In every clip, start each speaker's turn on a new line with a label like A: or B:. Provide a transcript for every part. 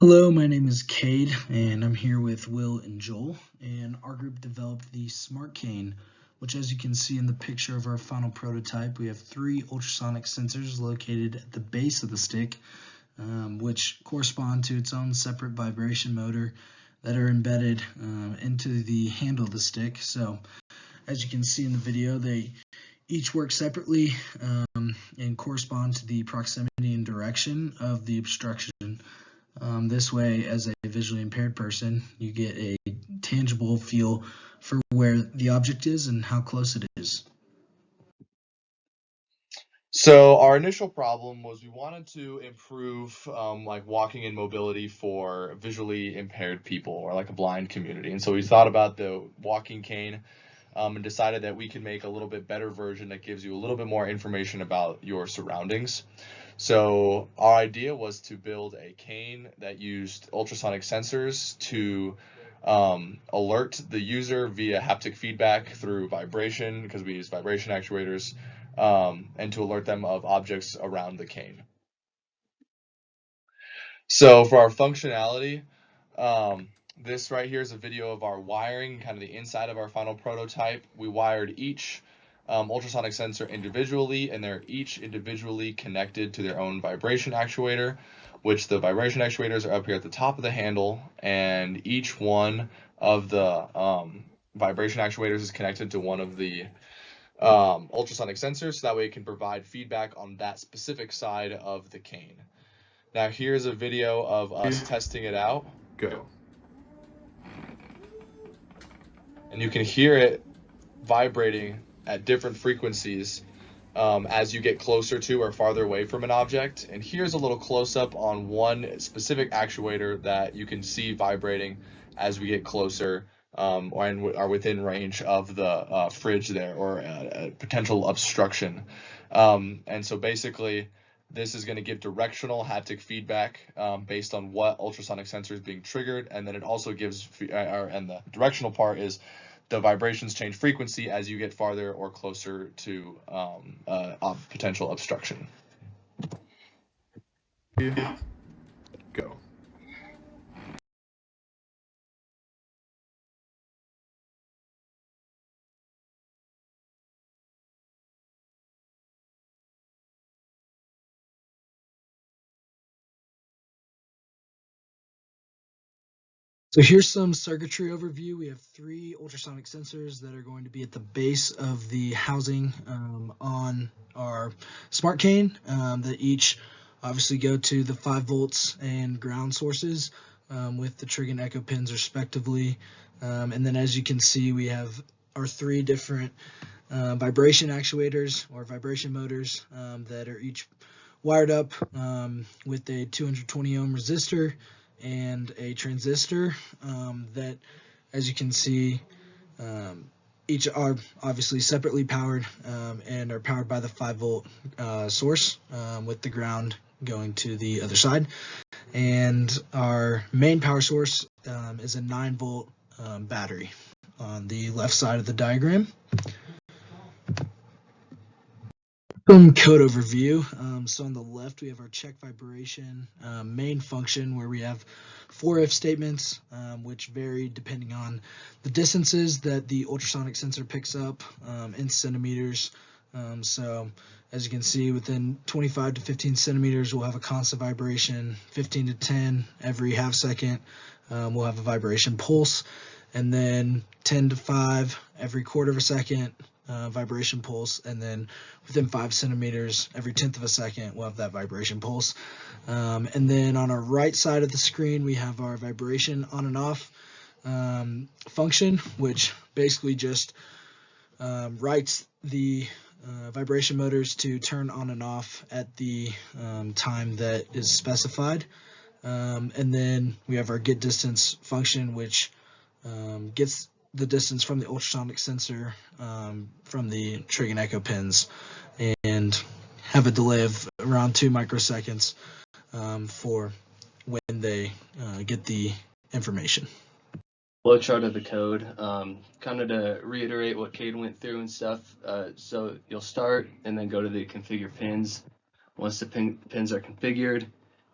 A: Hello, my name is Cade, and I'm here with Will and Joel, and our group developed the Smart Cane, which, as you can see in the picture of our final prototype, we have three ultrasonic sensors located at the base of the stick, which correspond to its own separate vibration motor that are embedded into the handle of the stick. So, as you can see in the video, they each work separately and correspond to the proximity and direction of the obstruction. This way, as a visually impaired person, you get a tangible feel for where the object is and how close it is.
B: So our initial problem was we wanted to improve like walking and mobility for visually impaired people or like a blind community. And so we thought about the walking cane and decided that we could make a little bit better version that gives you a little bit more information about your surroundings. So our idea was to build a cane that used ultrasonic sensors to alert the user via haptic feedback through vibration, because we use vibration actuators, and to alert them of objects around the cane. So for our functionality, this right here is a video of our wiring, kind of the inside of our final prototype. We wired each ultrasonic sensor individually, and they're each individually connected to their own vibration actuator, which the vibration actuators are up here at the top of the handle, and each one of the vibration actuators is connected to one of the ultrasonic sensors, so that way it can provide feedback on that specific side of the cane. Now here's a video of us testing it out. Go. And you can hear it vibrating at different frequencies as you get closer to or farther away from an object. And here's a little close-up on one specific actuator that you can see vibrating as we get closer and are within range of the fridge there, or a potential obstruction. And so basically, this is going to give directional haptic feedback based on what ultrasonic sensor is being triggered, and then it also gives, and the directional part is the vibrations change frequency as you get farther or closer to potential obstruction. Go.
A: So here's some circuitry overview. We have three ultrasonic sensors that are going to be at the base of the housing on our Smart Cane that each obviously go to the 5 volts and ground sources with the trig and echo pins respectively. And then as you can see, we have our three different vibration actuators or vibration motors that are each wired up with a 220 ohm resistor and a transistor that, as you can see, each are obviously separately powered and are powered by the 5 volt source with the ground going to the other side. And our main power source is a 9 volt battery on the left side of the diagram. Some code overview. So on the left, we have our check vibration main function, where we have 4 if statements, which vary depending on the distances that the ultrasonic sensor picks up in centimeters. So as you can see, within 25 to 15 centimeters, we'll have a constant vibration. 15 to 10 every half second, we'll have a vibration pulse. And then 10 to 5 every quarter of a second, vibration pulse, and then within 5 centimeters every 1/10 of a second we'll have that vibration pulse. And then on our right side of the screen we have our vibration on and off function, which basically just writes the vibration motors to turn on and off at the time that is specified. And then we have our get distance function, which gets the distance from the ultrasonic sensor from the trig and echo pins, and have a delay of around 2 microseconds for when they get the information.
C: Flowchart of the code, kind of to reiterate what Cade went through and stuff. So you'll start and then go to the configure pins. Once the pins are configured,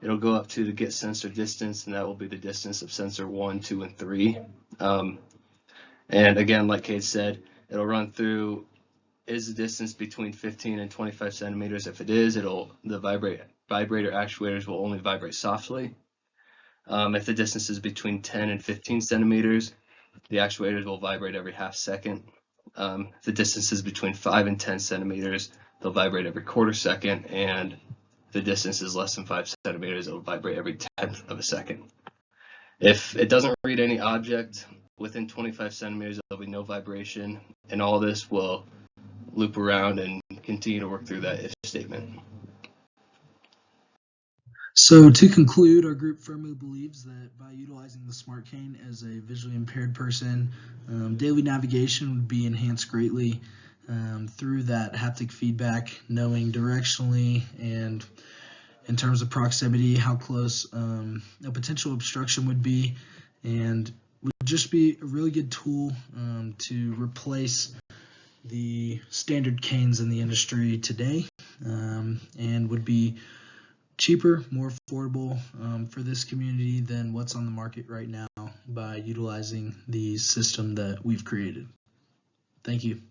C: It'll go up to the get sensor distance, and that will be the distance of sensor 1, 2, and 3. And again, like Cade said, it'll run through, is the distance between 15 and 25 centimeters? If it is, the vibrator actuators will only vibrate softly. If the distance is between 10 and 15 centimeters, the actuators will vibrate every half second. If the distance is between 5 and 10 centimeters, they'll vibrate every quarter second, and if the distance is less than 5 centimeters, it'll vibrate every tenth of a second. If it doesn't read any object within 25 centimeters, there'll be no vibration, and all this will loop around and continue to work through that if statement.
A: So to conclude, our group firmly believes that by utilizing the Smart Cane as a visually impaired person, daily navigation would be enhanced greatly through that haptic feedback, knowing directionally and in terms of proximity, how close a potential obstruction would be, and would just be a really good tool to replace the standard canes in the industry today, and would be cheaper, more affordable for this community than what's on the market right now by utilizing the system that we've created. Thank you.